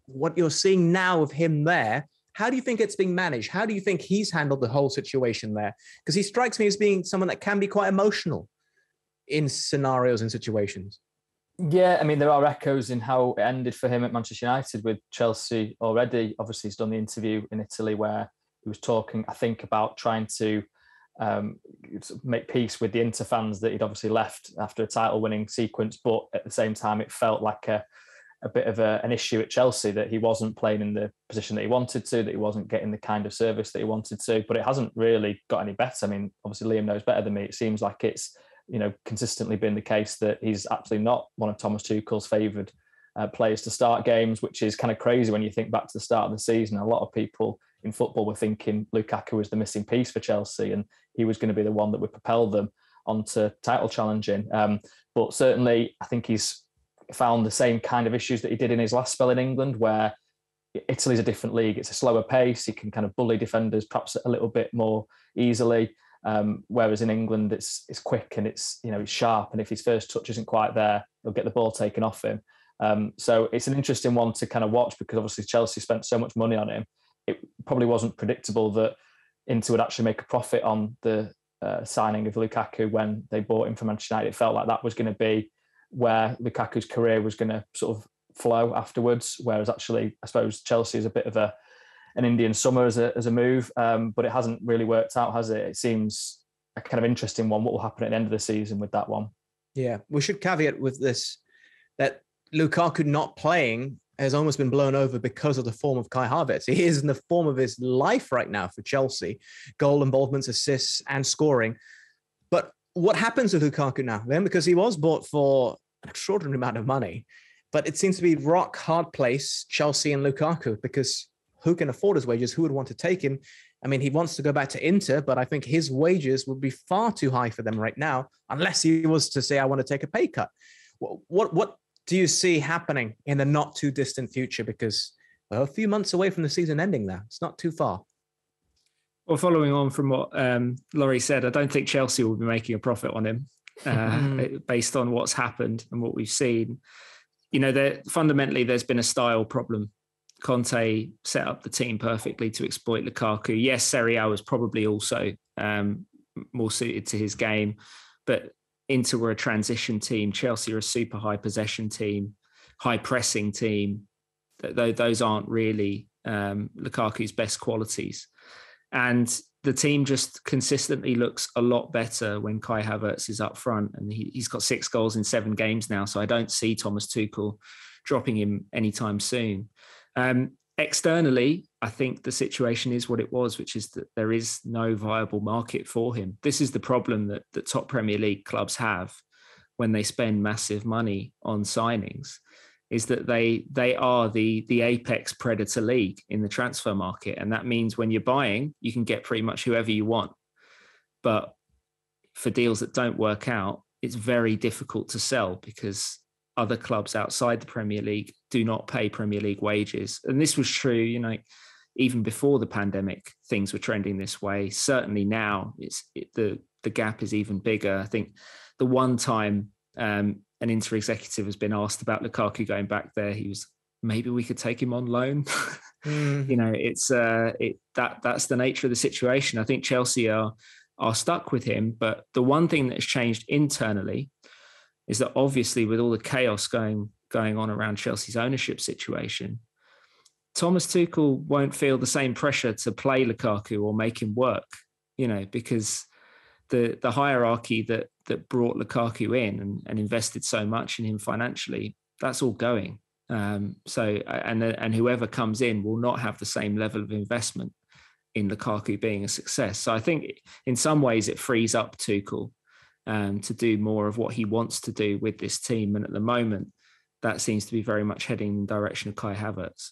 what you're seeing now of him there, how do you think it's being managed? How do you think he's handled the whole situation there? Because he strikes me as being someone that can be quite emotional in scenarios and situations. Yeah, I mean, there are echoes in how it ended for him at Manchester United with Chelsea already. Obviously, he's done the interview in Italy where he was talking, I think, about trying to make peace with the Inter fans that he'd obviously left after a title-winning sequence. But at the same time, it felt like a bit of an issue at Chelsea that he wasn't playing in the position that he wanted to, that he wasn't getting the kind of service that he wanted to. But it hasn't really got any better. I mean, obviously, Liam knows better than me. It seems like it's consistently been the case that he's absolutely not one of Thomas Tuchel's favoured players to start games, which is kind of crazy when you think back to the start of the season. A lot of people in football were thinking Lukaku was the missing piece for Chelsea and he was going to be the one that would propel them onto title challenging. But certainly, I think he's found the same kind of issues that he did in his last spell in England, where Italy's a different league. It's a slower pace. He can kind of bully defenders perhaps a little bit more easily. Whereas in England, it's quick and it's sharp. And if his first touch isn't quite there, he'll get the ball taken off him. So it's an interesting one to kind of watch because obviously Chelsea spent so much money on him. It probably wasn't predictable that Inter would actually make a profit on the signing of Lukaku when they bought him from Manchester United. It felt like that was going to be where Lukaku's career was going to sort of flow afterwards. Whereas actually, I suppose Chelsea is a bit of an Indian summer as a move, but it hasn't really worked out, has it? It seems a kind of interesting one. What will happen at the end of the season with that one? Yeah, we should caveat with this that Lukaku not playing has almost been blown over because of the form of Kai Havertz. He is in the form of his life right now for Chelsea. Goal involvements, assists, and scoring. But what happens with Lukaku now then? Because he was bought for an extraordinary amount of money, but it seems to be rock hard place, Chelsea and Lukaku, because who can afford his wages? Who would want to take him? I mean, he wants to go back to Inter, but I think his wages would be far too high for them right now, unless he was to say, I want to take a pay cut. What do you see happening in the not too distant future? Because we're a few months away from the season ending now. It's not too far. Well, following on from what Laurie said, I don't think Chelsea will be making a profit on him based on what's happened and what we've seen. Fundamentally, there's been a style problem. Conte set up the team perfectly to exploit Lukaku. Yes, Serie A was probably also more suited to his game, but Inter were a transition team. Chelsea are a super high possession team, high pressing team. Those aren't really Lukaku's best qualities. And the team just consistently looks a lot better when Kai Havertz is up front. And he's got 6 goals in 7 games now. So I don't see Thomas Tuchel dropping him anytime soon. Externally, I think the situation is what it was, which is that there is no viable market for him. This is the problem that top Premier League clubs have when they spend massive money on signings, is that they are the apex predator league in the transfer market. And that means when you're buying, you can get pretty much whoever you want. But for deals that don't work out, it's very difficult to sell because other clubs outside the Premier League do not pay Premier League wages. And this was true, even before the pandemic, things were trending this way. Certainly now the gap is even bigger. I think the one time an Inter executive has been asked about Lukaku going back there, he was, maybe we could take him on loan. It's that's the nature of the situation. I think Chelsea are stuck with him. But the one thing that has changed internally is that obviously with all the chaos going on around Chelsea's ownership situation, Thomas Tuchel won't feel the same pressure to play Lukaku or make him work, because the hierarchy that brought Lukaku in and invested so much in him financially, that's all going. And whoever comes in will not have the same level of investment in Lukaku being a success. So I think in some ways it frees up Tuchel to do more of what he wants to do with this team. And at the moment, that seems to be very much heading in the direction of Kai Havertz.